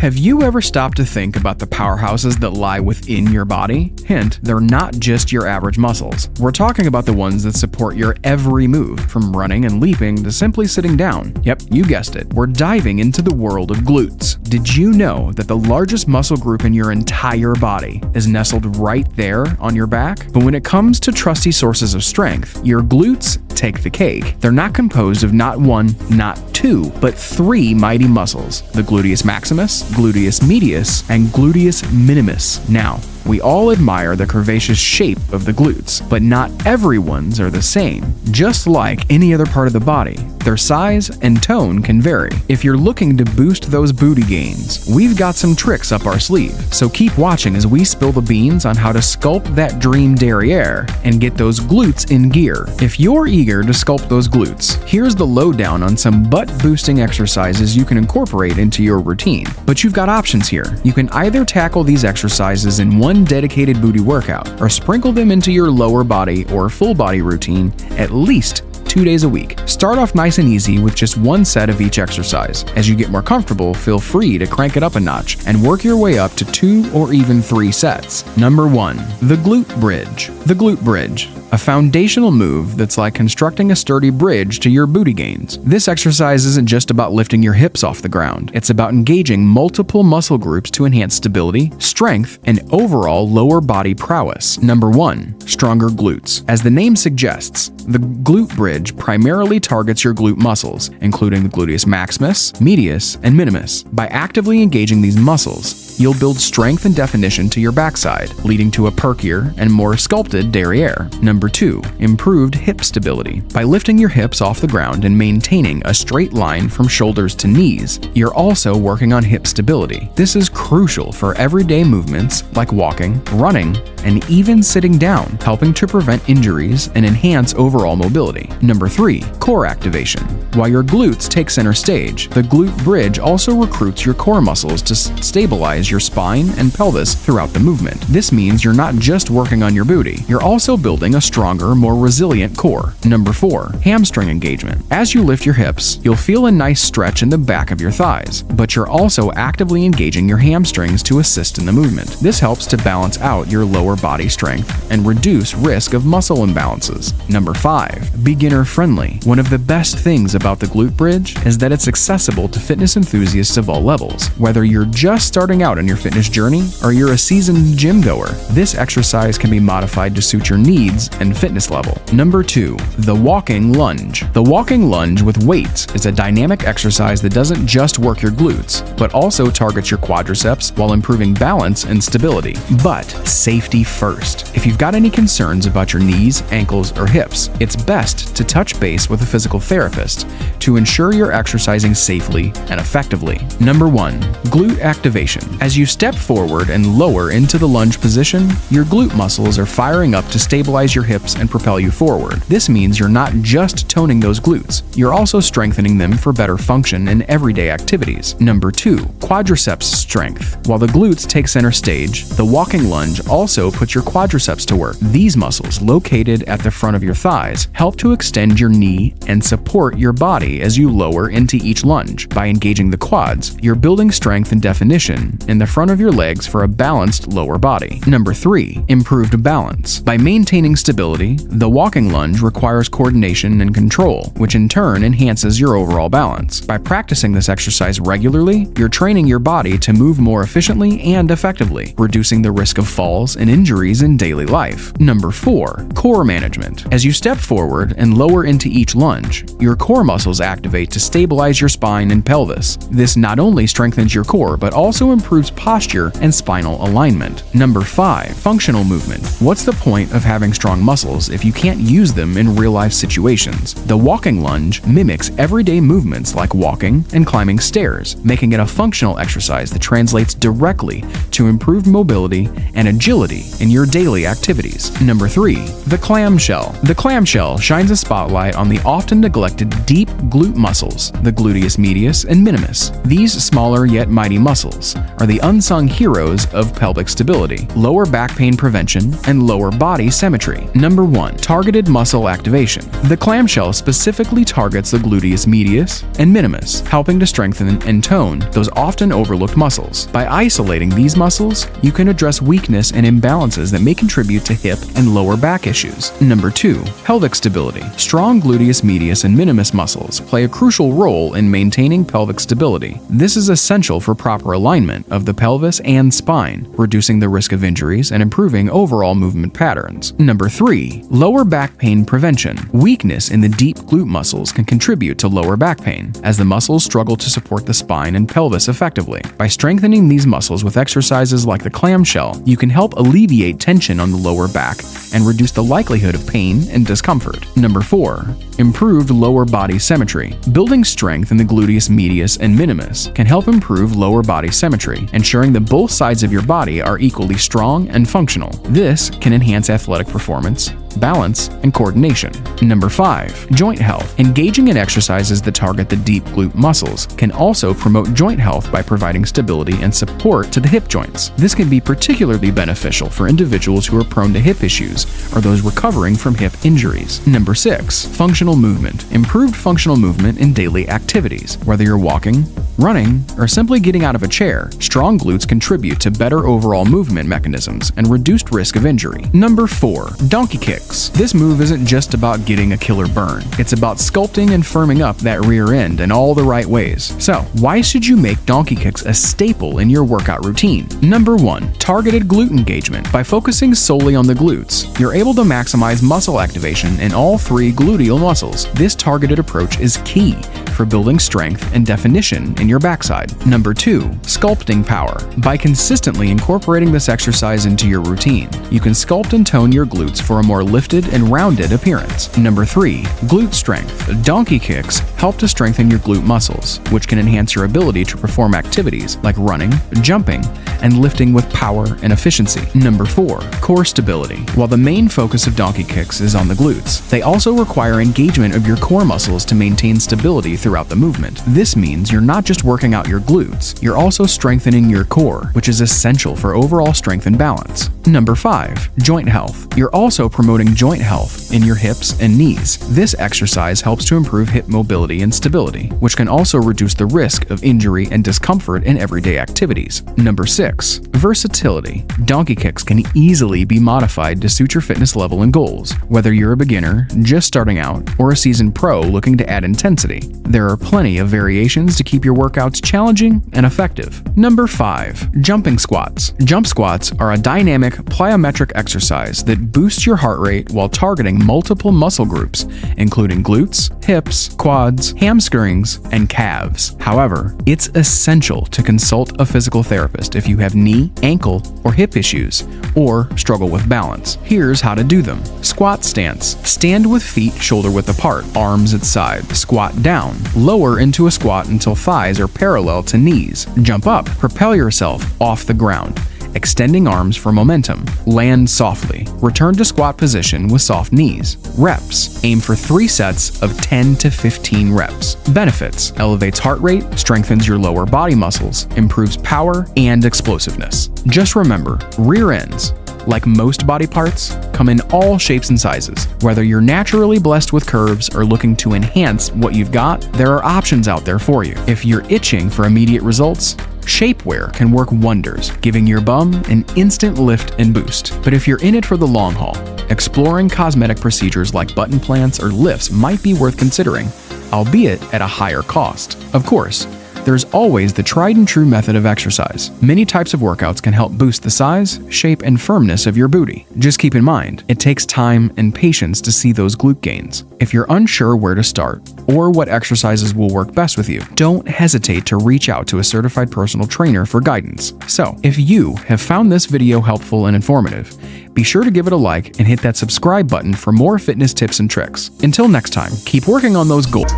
Have you ever stopped to think about the powerhouses that lie within your body? Hint, they're not just your average muscles. We're talking about the ones that support your every move, from running and leaping to simply sitting down. Yep, you guessed it. We're diving into the world of glutes. Did you know that the largest muscle group in your entire body is nestled right there on your back? But when it comes to trusty sources of strength, your glutes take the cake. They're not composed of not one, not two, but three mighty muscles: the gluteus maximus, gluteus medius, and gluteus minimus. Now, we all admire the curvaceous shape of the glutes, but not everyone's are the same. Just like any other part of the body, their size and tone can vary. If you're looking to boost those booty gains, we've got some tricks up our sleeve. So keep watching as we spill the beans on how to sculpt that dream derriere and get those glutes in gear. If you're eager to sculpt those glutes, here's the lowdown on some butt-boosting exercises you can incorporate into your routine. But you've got options here. You can either tackle these exercises in one dedicated booty workout, or sprinkle them into your lower body or full body routine at least 2 days a week. Start off nice and easy with just one set of each exercise. As you get more comfortable, feel free to crank it up a notch and work your way up to 2 or even 3 sets. Number 1. The glute bridge. The glute bridge, a foundational move that's like constructing a sturdy bridge to your booty gains. This exercise isn't just about lifting your hips off the ground. It's about engaging multiple muscle groups to enhance stability, strength, and overall lower body prowess. Number 1. Stronger glutes. As the name suggests, the glute bridge primarily targets your glute muscles, including the gluteus maximus, medius, and minimus. By actively engaging these muscles, you'll build strength and definition to your backside, leading to a perkier and more sculpted derriere. Number 2. Improved hip stability. By lifting your hips off the ground and maintaining a straight line from shoulders to knees, you're also working on hip stability. This is crucial for everyday movements like walking, running, and even sitting down, helping to prevent injuries and enhance overall mobility. Number 3. Core activation. While your glutes take center stage, the glute bridge also recruits your core muscles to stabilize your spine and pelvis throughout the movement. This means you're not just working on your booty, you're also building a stronger, more resilient core. Number 4. Hamstring engagement. As you lift your hips, you'll feel a nice stretch in the back of your thighs, but you're also actively engaging your hamstrings to assist in the movement. This helps to balance out your lower body strength and reduce risk of muscle imbalances. Number 5. Beginner friendly. One of the best things about the glute bridge is that it's accessible to fitness enthusiasts of all levels. Whether you're just starting out on your fitness journey or you're a seasoned gym goer, this exercise can be modified to suit your needs and fitness level. Number 2. The walking lunge. The walking lunge with weights is a dynamic exercise that doesn't just work your glutes, but also targets your quadriceps while improving balance and stability. But safety first. If you've got any concerns about your knees, ankles, or hips, it's best to touch base with a physical therapist to ensure you're exercising safely and effectively. Number 1. Glute activation. As you step forward and lower into the lunge position, your glute muscles are firing up to stabilize your hips and propel you forward. This means you're not just toning those glutes, you're also strengthening them for better function in everyday activities. Number 2. Quadriceps strength. While the glutes take center stage, the walking lunge also puts your quadriceps to work. These muscles, located at the front of your thighs, help to extend your knee and support your body as you lower into each lunge. By engaging the quads, you're building strength and definition in the front of your legs for a balanced lower body. Number 3. Improved balance. By maintaining stability, the walking lunge requires coordination and control, which in turn enhances your overall balance. By practicing this exercise regularly, you're training your body to move more efficiently and effectively, reducing the risk of falls and injuries in daily life. Number 4. Core management. As you step forward and lower into each lunge, your core muscles activate to stabilize your spine and pelvis. This not only strengthens your core, but also improves posture and spinal alignment. Number 5. Functional movement. What's the point of having strong muscles if you can't use them in real-life situations? The walking lunge mimics everyday movements like walking and climbing stairs, making it a functional exercise that translates directly to improved mobility and agility in your daily activities. Number 3. The clamshell. The clamshell shines a spotlight on the often neglected deep glute muscles, the gluteus medius and minimus. These smaller yet mighty muscles are the unsung heroes of pelvic stability, lower back pain prevention, and lower body symmetry. Number 1. Targeted muscle activation. The clamshell specifically targets the gluteus medius and minimus, helping to strengthen and tone those often overlooked muscles. By isolating these muscles, you can address weakness and imbalances that may contribute to hip and lower back issues. Number 2. Pelvic stability. Strong gluteus medius and minimus muscles play a crucial role in maintaining pelvic stability. This is essential for proper alignment of the pelvis and spine, reducing the risk of injuries and improving overall movement patterns. Number 3. Lower back pain prevention. Weakness in the deep glute muscles can contribute to lower back pain, as the muscles struggle to support the spine and pelvis effectively. By strengthening these muscles with exercises like the clamshell, you can help alleviate tension on the lower back and reduce the likelihood of pain and discomfort. Number 4. Improved lower body symmetry. Building strength in the gluteus medius and minimus can help improve lower body symmetry, ensuring that both sides of your body are equally strong and functional. This can enhance athletic performance, balance, and coordination. Number 5. Joint health. Engaging in exercises that target the deep glute muscles can also promote joint health by providing stability and support to the hip joints. This can be particularly beneficial for individuals who are prone to hip issues or those recovering from hip injuries. Number 6. Functional movement. Improved functional movement in daily activities. Whether you're walking, running, or simply getting out of a chair, strong glutes contribute to better overall movement mechanisms and reduced risk of injury. Number 4. Donkey kicks. This move isn't just about getting a killer burn. It's about sculpting and firming up that rear end in all the right ways. So, why should you make donkey kicks a staple in your workout routine? Number 1. Targeted glute engagement. By focusing solely on the glutes, you're able to maximize muscle activation in all 3 gluteal muscles. This targeted approach is key for building strength and definition in your backside. Number 2. Sculpting power. By consistently incorporating this exercise into your routine, you can sculpt and tone your glutes for a more lifted and rounded appearance. Number 3. Glute strength. Donkey kicks help to strengthen your glute muscles, which can enhance your ability to perform activities like running, jumping, and lifting with power and efficiency. Number 4. Core stability. While the main focus of donkey kicks is on the glutes, they also require engagement of your core muscles to maintain stability throughout the movement. This means you're not just working out your glutes, you're also strengthening your core, which is essential for overall strength and balance. Number 5. Joint health. You're also promoting joint health in your hips and knees. This exercise helps to improve hip mobility and stability, which can also reduce the risk of injury and discomfort in everyday activities. Number 6. Versatility. Donkey kicks can easily be modified to suit your fitness level and goals, whether you're a beginner, just starting out, or a seasoned pro looking to add intensity. There are plenty of variations to keep your workouts challenging and effective. Number 5. Jumping squats. Jump squats are a dynamic plyometric exercise that boosts your heart rate while targeting multiple muscle groups, including glutes, hips, quads, hamstrings, and calves. However, it's essential to consult a physical therapist if you have knee, ankle, or hip issues, or struggle with balance. Here's how to do them. Squat stance. Stand with feet shoulder-width apart, arms at side. Squat down. Lower into a squat until thighs are parallel to knees. Jump up. Propel yourself off the ground, extending arms for momentum. Land softly. Return to squat position with soft knees. Reps. Aim for 3 sets of 10 to 15 reps. Benefits. Elevates heart rate, strengthens your lower body muscles, improves power and explosiveness. Just remember, rear ends, like most body parts, come in all shapes and sizes. Whether you're naturally blessed with curves or looking to enhance what you've got, there are options out there for you. If you're itching for immediate results, shapewear can work wonders, giving your bum an instant lift and boost. But if you're in it for the long haul, exploring cosmetic procedures like button plants or lifts might be worth considering, albeit at a higher cost. Of course, there's always the tried and true method of exercise. Many types of workouts can help boost the size, shape, and firmness of your booty. Just keep in mind, it takes time and patience to see those glute gains. If you're unsure where to start or what exercises will work best with you, don't hesitate to reach out to a certified personal trainer for guidance. So, if you have found this video helpful and informative, be sure to give it a like and hit that subscribe button for more fitness tips and tricks. Until next time, keep working on those goals.